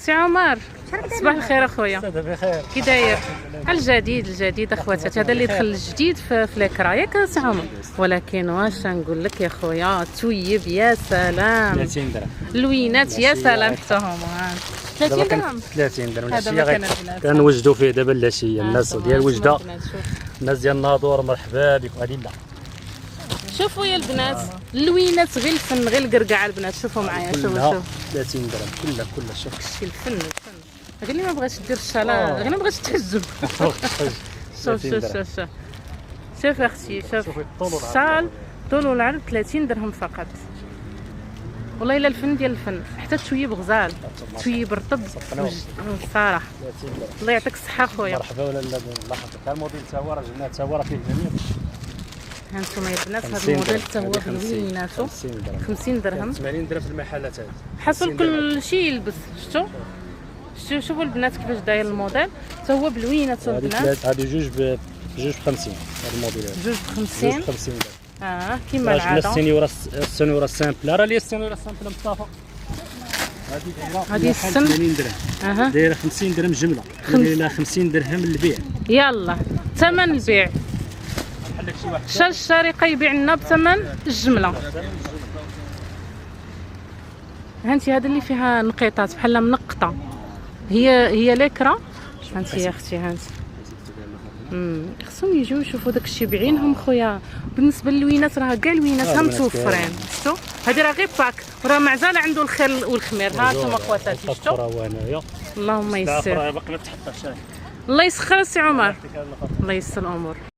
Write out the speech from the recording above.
سي عمر، صباح الخير اخويا. بخير. كي داير؟ الجديد اخواتاتي، هذا اللي دخل الجديد في الاكرا ياك سي عمر. ولكن واش نقول لك يا خويا، تويب يا سلام، 30 درهم اللوينات يا سلام حتىهم 30 درهم. 30 درهم هذا العشيه ما كان كنوجدوا فيه دابا العشيه. الناس ديال الوجده، الناس ديال الناظور مرحبا بكم. هذه لا شوفوا يا البنات اللوينات، غير الفن غير القرقعه البنات. شوفوا معايا، شوفوا 30 درهم كلها. شوف شي الفن غير اللي ما بغاش دير الشالا، غير ما بغاش تحجب. شوف اختي، شوف الشال طول والعرض 30 درهم فقط. والله الا الفن ديال الفن، حتى التويب غزال، التويب رطب الصراحه. الله يعطيك الصحه خويا. مرحبا. ولا لا الله يحفظك. الموديل تا هو راه جبناه، تا هو راه فيه جميع. ها انتم يا بنات، هذا الموديل حتى هو بلويناتو 50 درهم. 80 درهم في المحلات هذه. حصل كل شيء يلبس. شوفوا البنات كيفاش داير الموديل، حتى هو بلويناتو البنات. هذه جوج ب 50. هذا الموديل هذا جوج ب 50. 50 درهم. كيما العاده. السنوره السامبل، راه اللي السنوره السامبل مصطفى. هذه السن 80 درهم. دايره 50 درهم جمله، دايره 50 درهم البيع. يلا ثمن البيع. شا الشريقه يبيع لنا بثمن الجمله. هانتي هذا اللي فيها نقيطات بحال منقطه، هي ليكرا. هانتي يا اختي، هانتي خصهم يجيو يشوفوا داك الشيء بعينهم خويا. بالنسبه للوينات راه كاع الوينات متوفرين. شفتوا هذه راه غير باك، وراه معزال عنده الخير والخمير. ها انتم اخواتاتي شفتوا. اللهم يسر. باقي ما تحطش. الله يسخر سي عمر، الله يسر الامور.